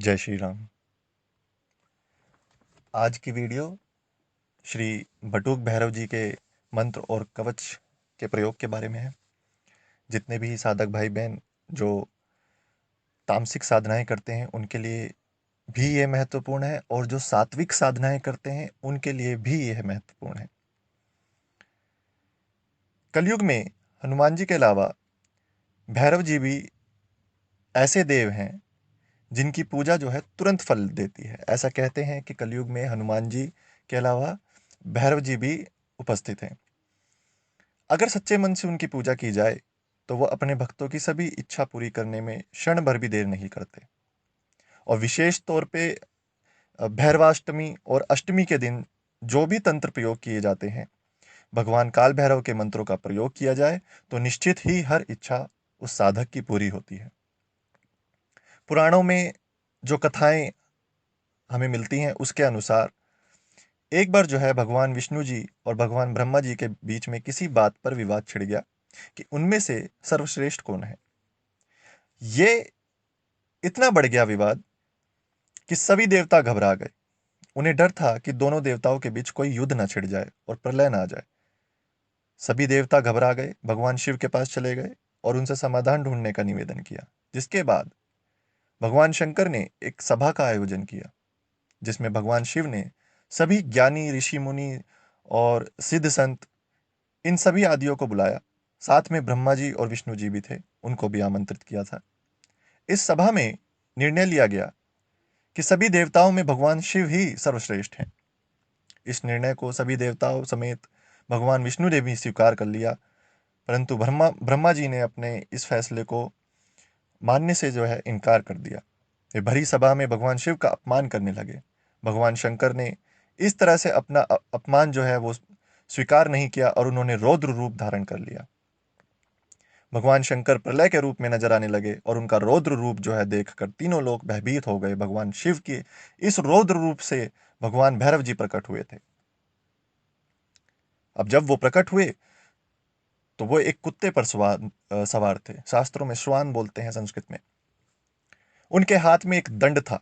जय श्री राम। आज की वीडियो श्री बटुक भैरव जी के मंत्र और कवच के प्रयोग के बारे में है। जितने भी साधक भाई बहन जो तामसिक साधनाएं करते हैं उनके लिए भी ये महत्वपूर्ण है, और जो सात्विक साधनाएं करते हैं उनके लिए भी यह महत्वपूर्ण है। कलयुग में हनुमान जी के अलावा भैरव जी भी ऐसे देव हैं जिनकी पूजा जो है तुरंत फल देती है। ऐसा कहते हैं कि कलयुग में हनुमान जी के अलावा भैरव जी भी उपस्थित हैं। अगर सच्चे मन से उनकी पूजा की जाए तो वह अपने भक्तों की सभी इच्छा पूरी करने में क्षण भर भी देर नहीं करते। और विशेष तौर पे भैरवाष्टमी और अष्टमी के दिन जो भी तंत्र प्रयोग किए जाते हैं, भगवान काल भैरव के मंत्रों का प्रयोग किया जाए तो निश्चित ही हर इच्छा उस साधक की पूरी होती है। पुराणों में जो कथाएं हमें मिलती हैं उसके अनुसार एक बार जो है भगवान विष्णु जी और भगवान ब्रह्मा जी के बीच में किसी बात पर विवाद छिड़ गया कि उनमें से सर्वश्रेष्ठ कौन है। ये इतना बढ़ गया विवाद कि सभी देवता घबरा गए। उन्हें डर था कि दोनों देवताओं के बीच कोई युद्ध न छिड़ जाए और प्रलय ना आ जाए। सभी देवता घबरा गए, भगवान शिव के पास चले गए और उनसे समाधान ढूंढने का निवेदन किया। जिसके बाद भगवान शंकर ने एक सभा का आयोजन किया, जिसमें भगवान शिव ने सभी ज्ञानी ऋषि मुनि और सिद्ध संत, इन सभी आदियों को बुलाया। साथ में ब्रह्मा जी और विष्णु जी भी थे, उनको भी आमंत्रित किया था। इस सभा में निर्णय लिया गया कि सभी देवताओं में भगवान शिव ही सर्वश्रेष्ठ हैं। इस निर्णय को सभी देवताओं समेत भगवान विष्णु ने भी स्वीकार कर लिया, परंतु ब्रह्मा ब्रह्मा जी ने अपने इस फैसले को मानने से जो है इनकार कर दिया। वे भरी सभा में भगवान शिव का अपमान करने लगे। भगवान शंकर ने इस तरह से अपना अपमान जो है वो स्वीकार नहीं किया और उन्होंने रौद्र रूप धारण कर लिया। भगवान शंकर प्रलय के रूप में नजर आने लगे और उनका रौद्र रूप जो है देखकर तीनों लोग भयभीत हो गए। भगवान शिव के इस रौद्र रूप से भगवान भैरव जी प्रकट हुए थे। अब जब वो प्रकट हुए तो वो एक कुत्ते पर सवार थे। शास्त्रों में श्वान बोलते हैं संस्कृत में। उनके हाथ में एक दंड था,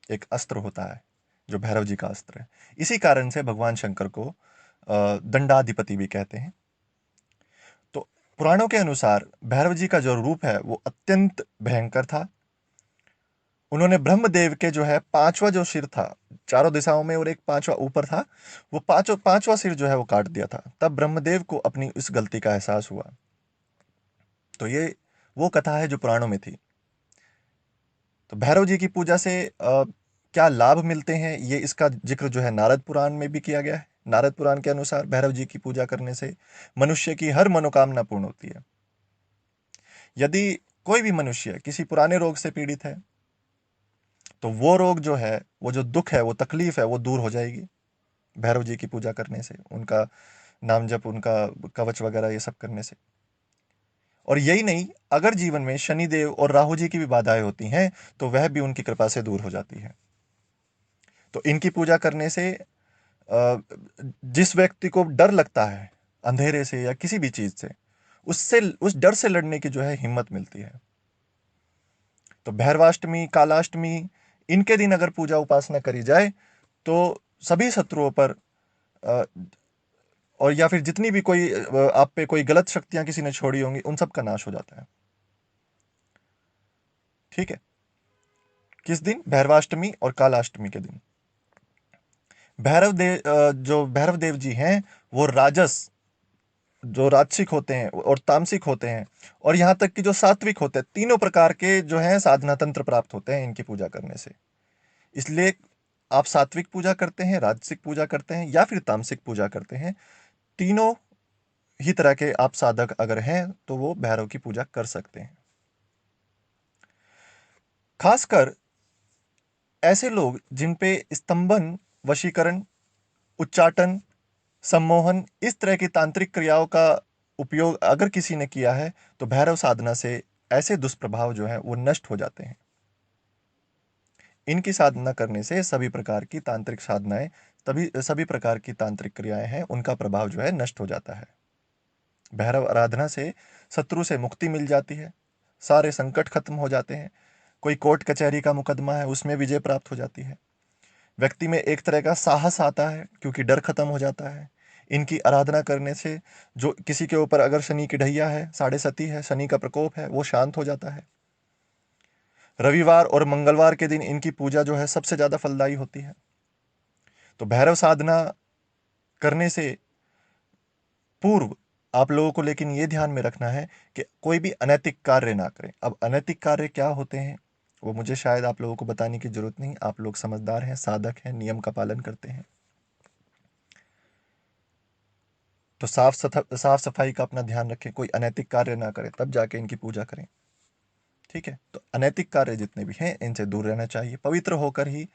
एक अस्त्र होता है जो भैरव जी का अस्त्र है। इसी कारण से भगवान शंकर को दंडाधिपति भी कहते हैं। तो पुराणों के अनुसार भैरव जी का जो रूप है वो अत्यंत भयंकर था। उन्होंने ब्रह्मदेव के जो है पांचवा जो सिर था, चारों दिशाओं में और एक पांचवा ऊपर था, वो पांचवा सिर जो है वो काट दिया था। तब ब्रह्मदेव को अपनी इस गलती का एहसास हुआ। तो ये वो कथा है जो पुराणों में थी। तो भैरव जी की पूजा से क्या लाभ मिलते हैं, ये इसका जिक्र जो है नारद पुराण में भी किया गया है। नारद पुराण के अनुसार भैरव जी की पूजा करने से मनुष्य की हर मनोकामना पूर्ण होती है। यदि कोई भी मनुष्य किसी पुराने रोग से पीड़ित है तो वो रोग जो है, वो जो दुख है, वो तकलीफ है, वो दूर हो जाएगी भैरव जी की पूजा करने से, उनका नाम जप, उनका कवच वगैरह ये सब करने से। और यही नहीं, अगर जीवन में शनिदेव और राहु जी की भी बाधाएं होती हैं तो वह भी उनकी कृपा से दूर हो जाती है। तो इनकी पूजा करने से जिस व्यक्ति को डर लगता है अंधेरे से या किसी भी चीज से, उससे उस डर से लड़ने की जो है हिम्मत मिलती है। तो भैरवाष्टमी, कालाष्टमी, इनके दिन अगर पूजा उपासना करी जाए तो सभी शत्रुओं पर अ, और या फिर जितनी भी कोई आप पे कोई गलत शक्तियां किसी ने छोड़ी होंगी, उन सब का नाश हो जाता है। ठीक है। किस दिन? भैरवाष्टमी और कालाष्टमी के दिन। जो भैरव देव जी हैं वो राजस, जो राजसिक होते हैं और तामसिक होते हैं, और यहाँ तक कि जो सात्विक होते हैं, तीनों प्रकार के जो हैं साधना तंत्र प्राप्त होते हैं इनकी पूजा करने से। इसलिए आप सात्विक पूजा करते हैं, राजसिक पूजा करते हैं या फिर तामसिक पूजा करते हैं, तीनों ही तरह के आप साधक अगर हैं तो वो भैरव की पूजा कर सकते हैं। खासकर ऐसे लोग जिन पे स्तंभन, वशीकरण, उच्चाटन, सम्मोहन, इस तरह की तांत्रिक क्रियाओं का उपयोग अगर किसी ने किया है तो भैरव साधना से ऐसे दुष्प्रभाव जो है वो नष्ट हो जाते हैं। इनकी साधना करने से सभी प्रकार की तांत्रिक साधनाएं, तभी सभी प्रकार की तांत्रिक क्रियाएं हैं, उनका प्रभाव जो है नष्ट हो जाता है। भैरव आराधना से शत्रु से मुक्ति मिल जाती है, सारे संकट खत्म हो जाते हैं, कोई कोर्ट कचहरी का मुकदमा है, उसमें विजय प्राप्त हो जाती है। व्यक्ति में एक तरह का साहस आता है क्योंकि डर खत्म हो जाता है। इनकी आराधना करने से जो किसी के ऊपर अगर शनि की ढैया है, साढ़े सती है, शनि का प्रकोप है, वो शांत हो जाता है। रविवार और मंगलवार के दिन इनकी पूजा जो है सबसे ज्यादा फलदायी होती है। तो भैरव साधना करने से पूर्व आप लोगों को लेकिन ये ध्यान में रखना है कि कोई भी अनैतिक कार्य ना करें। अब अनैतिक कार्य क्या होते हैं वो मुझे शायद आप लोगों को बताने की जरूरत नहीं, आप लोग समझदार हैं, साधक हैं, नियम का पालन करते हैं। तो साफ सफाई का अपना ध्यान रखें, कोई अनैतिक कार्य ना करें, तब जाके इनकी पूजा करें। ठीक है, तो अनैतिक कार्य जितने भी हैं इनसे दूर रहना चाहिए, पवित्र होकर ही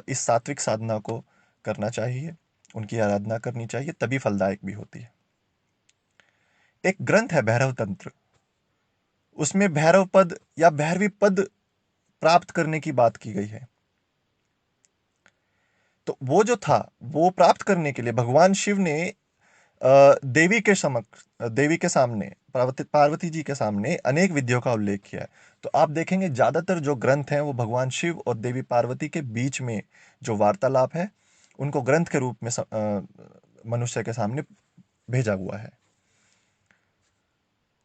इस सात्विक साधना को करना चाहिए, उनकी आराधना करनी चाहिए, तभी फलदायक भी होती है। एक ग्रंथ है भैरव तंत्र, उसमें भैरव पद या भैरवी पद प्राप्त करने की बात की गई है। तो वो जो था, वो प्राप्त करने के लिए भगवान शिव ने देवी के समक्ष, देवी के सामने, पार्वती जी के सामने अनेक विधियों का उल्लेख किया है। तो आप देखेंगे ज्यादातर जो ग्रंथ हैं वो भगवान शिव और देवी पार्वती के बीच में जो वार्तालाप है उनको ग्रंथ के रूप में मनुष्य के सामने भेजा हुआ है।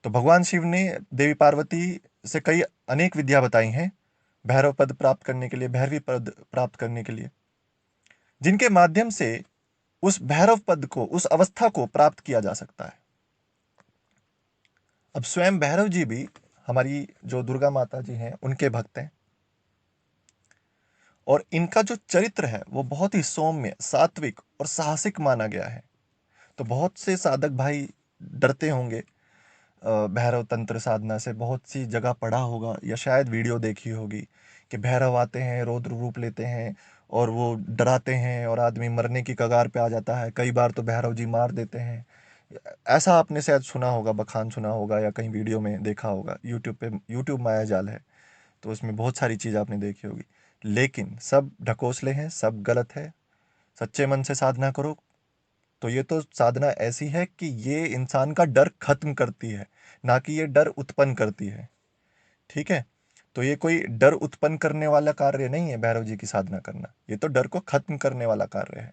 तो भगवान शिव ने देवी पार्वती से कई अनेक विद्या बताई हैं भैरव पद प्राप्त करने के लिए, भैरवी पद प्राप्त करने के लिए, जिनके माध्यम से उस भैरव पद को, उस अवस्था को प्राप्त किया जा सकता है। अब स्वयं भैरव जी भी हमारी जो दुर्गा माता जी हैं उनके भक्त हैं, और इनका जो चरित्र है वो बहुत ही सौम्य, सात्विक और साहसिक माना गया है। तो बहुत से साधक भाई डरते होंगे भैरव तंत्र साधना से, बहुत सी जगह पढ़ा होगा या शायद वीडियो देखी होगी कि भैरव आते हैं, रौद्र रूप लेते हैं और वो डराते हैं और आदमी मरने की कगार पे आ जाता है, कई बार तो भैरव जी मार देते हैं। ऐसा आपने शायद सुना होगा, बखान सुना होगा या कहीं वीडियो में देखा होगा। यूट्यूब पे, यूट्यूब माया जाल है तो उसमें बहुत सारी चीज़ आपने देखी होगी, लेकिन सब ढकोसले हैं, सब गलत है। सच्चे मन से साधना करो तो ये तो साधना ऐसी है कि ये इंसान का डर खत्म करती है, ना कि ये डर उत्पन्न करती है। ठीक है, तो ये कोई डर उत्पन्न करने वाला कार्य नहीं है भैरव जी की साधना करना, ये तो डर को खत्म करने वाला कार्य है।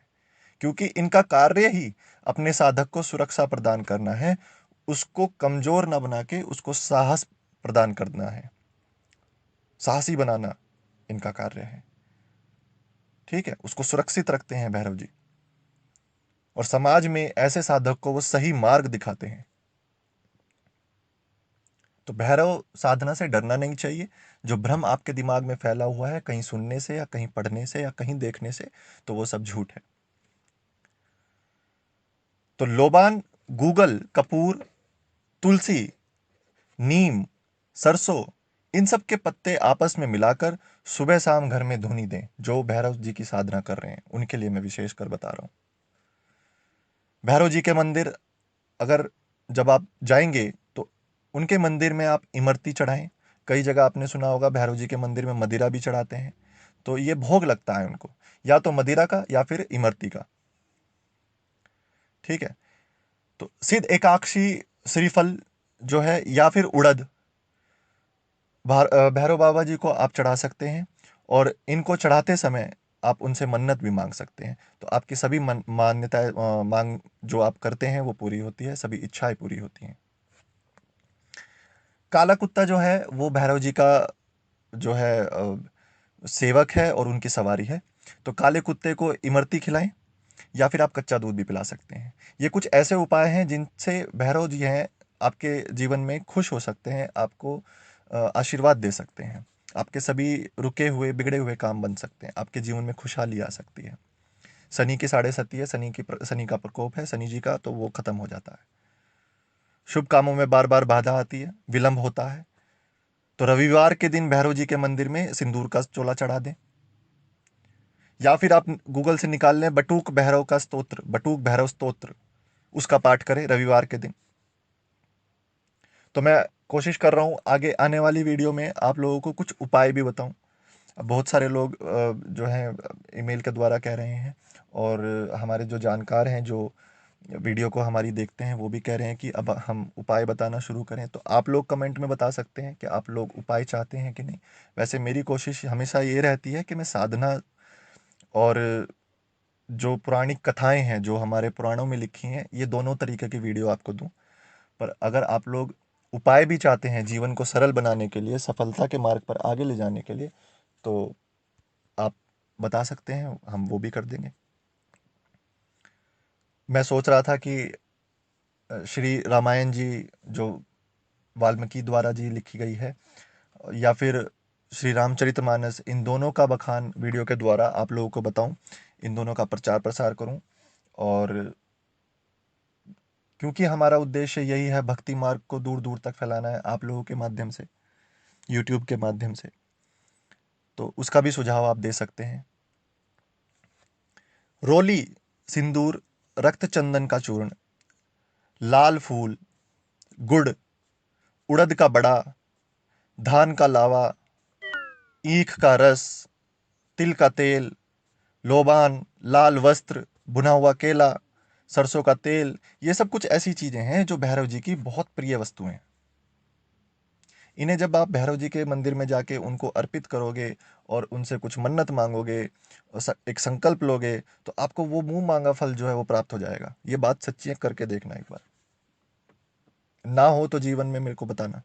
क्योंकि इनका कार्य ही अपने साधक को सुरक्षा प्रदान करना है, उसको कमजोर ना बना के उसको साहस प्रदान करना है, साहसी बनाना इनका कार्य है। ठीक है, उसको सुरक्षित रखते हैं भैरव जी, और समाज में ऐसे साधक को वो सही मार्ग दिखाते हैं। तो भैरव साधना से डरना नहीं चाहिए। जो भ्रम आपके दिमाग में फैला हुआ है कहीं सुनने से या कहीं पढ़ने से या कहीं देखने से, तो वो सब झूठ है। तो लोबान, गूगल, कपूर, तुलसी, नीम, सरसों, इन सब के पत्ते आपस में मिलाकर सुबह शाम घर में धुनी दें। जो भैरव जी की साधना कर रहे हैं उनके लिए मैं विशेष कर बता रहा हूँ। भैरव जी के मंदिर अगर जब आप जाएंगे तो उनके मंदिर में आप इमरती चढ़ाएं। कई जगह आपने सुना होगा भैरव जी के मंदिर में मदिरा भी चढ़ाते हैं, तो ये भोग लगता है उनको, या तो मदिरा का या फिर इमरती का। ठीक है, तो सिद्ध एकाक्षी श्रीफल जो है या फिर उड़द भैरव बाबा जी को आप चढ़ा सकते हैं, और इनको चढ़ाते समय आप उनसे मन्नत भी मांग सकते हैं। तो आपकी सभी मान्यताएं, मांग जो आप करते हैं वो पूरी होती है, सभी इच्छाएं पूरी होती हैं। काला कुत्ता जो है वो भैरव जी का जो है सेवक है और उनकी सवारी है। तो काले कुत्ते को इमरती खिलाएं या फिर आप कच्चा दूध भी पिला सकते हैं। ये कुछ ऐसे उपाय हैं जिनसे भैरव जी हैं आपके जीवन में खुश हो सकते हैं, आपको आशीर्वाद दे सकते हैं, आपके सभी रुके हुए बिगड़े हुए काम बन सकते हैं, आपके जीवन में खुशहाली आ सकती है। शनि की साढ़े सती है, शनि का प्रकोप है शनि जी का, तो वो खत्म हो जाता है। शुभ कामों में बार बार बाधा आती है, विलंब होता है, तो रविवार के दिन भैरव जी के मंदिर में सिंदूर का चोला चढ़ा दें, या फिर आप गूगल से निकाल लें बटुक भैरव का स्तोत्र, बटुक भैरव स्तोत्र, उसका पाठ करें रविवार के दिन। तो मैं कोशिश कर रहा हूँ आगे आने वाली वीडियो में आप लोगों को कुछ उपाय भी बताऊं। अब बहुत सारे लोग जो हैं ईमेल के द्वारा कह रहे हैं, और हमारे जो जानकार हैं, जो वीडियो को हमारी देखते हैं वो भी कह रहे हैं कि अब हम उपाय बताना शुरू करें। तो आप लोग कमेंट में बता सकते हैं कि आप लोग उपाय चाहते हैं कि नहीं। वैसे मेरी कोशिश हमेशा ये रहती है कि मैं साधना और जो पौराणिक कथाएं हैं जो हमारे पुराणों में लिखी हैं, ये दोनों तरीके की वीडियो आपको दूं। पर अगर आप लोग उपाय भी चाहते हैं जीवन को सरल बनाने के लिए, सफलता के मार्ग पर आगे ले जाने के लिए, तो आप बता सकते हैं, हम वो भी कर देंगे। मैं सोच रहा था कि श्री रामायण जी जो वाल्मीकि द्वारा जी लिखी गई है, या फिर श्री रामचरितमानस, इन दोनों का बखान वीडियो के द्वारा आप लोगों को बताऊं, इन दोनों का प्रचार प्रसार करूं। और क्योंकि हमारा उद्देश्य यही है, भक्ति मार्ग को दूर दूर तक फैलाना है आप लोगों के माध्यम से, यूट्यूब के माध्यम से, तो उसका भी सुझाव आप दे सकते हैं। रोली, सिंदूर, रक्त चंदन का चूर्ण, लाल फूल, गुड़, उड़द का बड़ा, धान का लावा, ईख का रस, तिल का तेल, लोबान, लाल वस्त्र, भुना हुआ केला, सरसों का तेल, ये सब कुछ ऐसी चीजें हैं जो भैरव जी की बहुत प्रिय वस्तुएं हैं। इन्हें जब आप भैरव जी के मंदिर में जाके उनको अर्पित करोगे और उनसे कुछ मन्नत मांगोगे और एक संकल्प लोगे, तो आपको वो मुंह मांगा फल जो है वो प्राप्त हो जाएगा। ये बात सच्ची है, करके देखना एक बार। ना हो तो जीवन में मेरे को बताना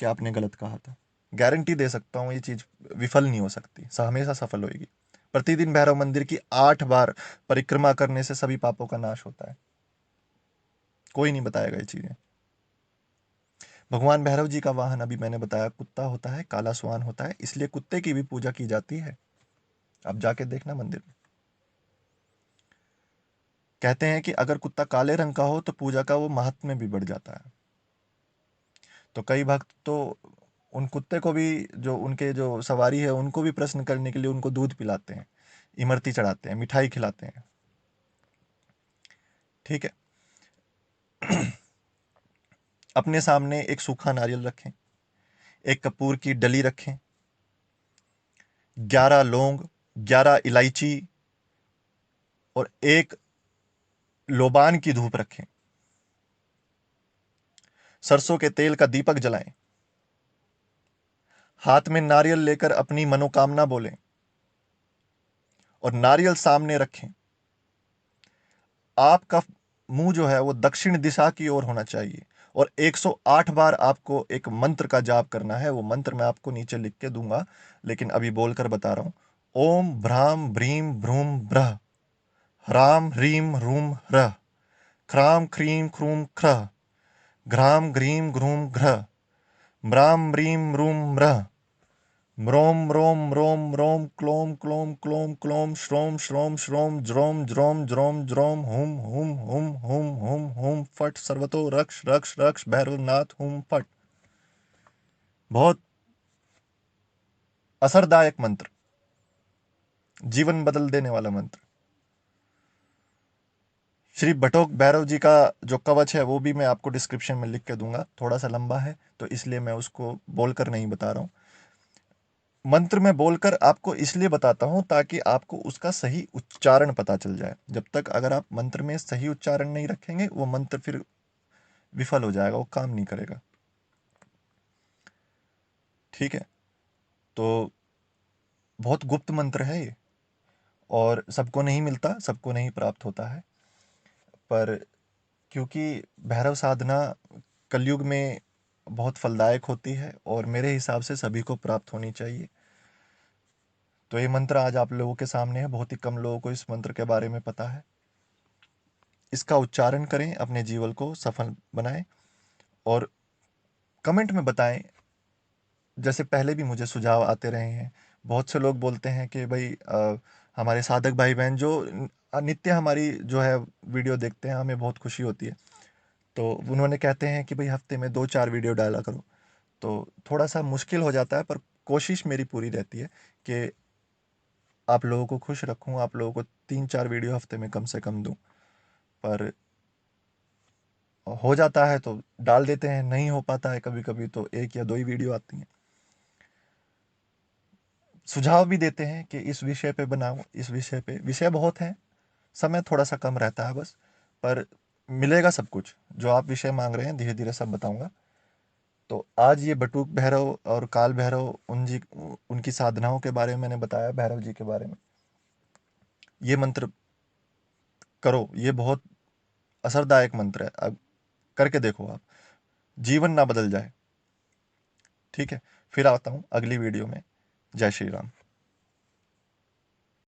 कि आपने गलत कहा था। गारंटी दे सकता हूँ ये चीज विफल नहीं हो सकती, हमेशा सफल होगी। प्रतिदिन भैरव मंदिर की 8 बार परिक्रमा करने से सभी पापों का नाश होता है। कोई नहीं बताएगा ये चीजें। भगवान भैरव जी का वाहन अभी मैंने बताया कुत्ता होता है, काला स्वान होता है, इसलिए कुत्ते की भी पूजा की जाती है। आप जाके देखना मंदिर में। कहते हैं कि अगर कुत्ता काले रंग का हो तो पूजा का वो महात्म्य भी बढ़ जाता है। तो कई भक्त तो उन कुत्ते को भी, जो उनके जो सवारी है, उनको भी प्रश्न करने के लिए उनको दूध पिलाते हैं, इमरती चढ़ाते हैं, मिठाई खिलाते हैं। ठीक है। अपने सामने एक सूखा नारियल रखें, एक कपूर की डली रखें, 11 लौंग, 11 इलायची और एक लोबान की धूप रखें। सरसों के तेल का दीपक जलाएं। हाथ में नारियल लेकर अपनी मनोकामना बोलें और नारियल सामने रखें। आपका मुंह जो है वो दक्षिण दिशा की ओर होना चाहिए और 108 बार आपको एक मंत्र का जाप करना है। वो मंत्र मैं आपको नीचे लिख के दूंगा, लेकिन अभी बोलकर बता रहा हूं। ओम भ्राम भ्रीम भ्रूम ब्रह, ह्राम ह्रीम ह्रूम ह्रः, ख्राम ख्रीम ख्रूम ख्रः, घ्राम घ्रीम घ्रूम घ्रः, म्राम म्रीम म्रूम म्रः, म्रोम म्रोम म्रोम म्रोम, क्लोम क्लोम क्लोम क्लोम, श्रोम श्रोम श्रोम, ज्रोम ज्रोम ज्रोम ज्रोम, हुम हुम हुम हुम हुम हुम फट, सर्वतो रक्ष रक्ष रक्ष भैरवनाथ हुम फट। बहुत असरदायक मंत्र, जीवन बदल देने वाला मंत्र। श्री बटोक भैरव जी का जो कवच है वो भी मैं आपको डिस्क्रिप्शन में लिख के दूंगा। थोड़ा सा लंबा है तो इसलिए मैं उसको बोलकर नहीं बता रहा हूँ। मंत्र में बोलकर आपको इसलिए बताता हूं ताकि आपको उसका सही उच्चारण पता चल जाए। जब तक अगर आप मंत्र में सही उच्चारण नहीं रखेंगे, वो मंत्र फिर विफल हो जाएगा, वो काम नहीं करेगा। ठीक है। तो बहुत गुप्त मंत्र है ये, और सबको नहीं मिलता, सबको नहीं प्राप्त होता है। पर क्योंकि भैरव साधना कलयुग में बहुत फलदायक होती है और मेरे हिसाब से सभी को प्राप्त होनी चाहिए, तो ये मंत्र आज आप लोगों के सामने है। बहुत ही कम लोगों को इस मंत्र के बारे में पता है। इसका उच्चारण करें, अपने जीवन को सफल बनाएं और कमेंट में बताएं। जैसे पहले भी मुझे सुझाव आते रहे हैं, बहुत से लोग बोलते हैं कि भाई हमारे साधक भाई बहन जो नित्य हमारी जो है वीडियो देखते हैं, हमें बहुत खुशी होती है। तो उन्होंने कहते हैं कि भाई हफ्ते में 2-4 वीडियो डाला करो। तो थोड़ा सा मुश्किल हो जाता है, पर कोशिश मेरी पूरी रहती है कि आप लोगों को खुश रखूं, आप लोगों को 3-4 वीडियो हफ्ते में कम से कम दूं। पर हो जाता है तो डाल देते हैं, नहीं हो पाता है कभी कभी तो 1 या 2 ही वीडियो आती हैं। सुझाव भी देते हैं कि इस विषय पे बनाओ, इस विषय पे, विषय बहुत हैं, समय थोड़ा सा कम रहता है बस। पर मिलेगा सब कुछ। जो आप विषय मांग रहे हैं धीरे धीरे सब बताऊंगा। तो आज ये बटुक भैरव और काल भैरव उनकी साधनाओं के बारे में मैंने बताया, भैरव जी के बारे में। ये मंत्र करो, ये बहुत असरदायक मंत्र है। अब करके देखो आप, जीवन ना बदल जाए। ठीक है, फिर आता हूँ अगली वीडियो में। जय श्री राम।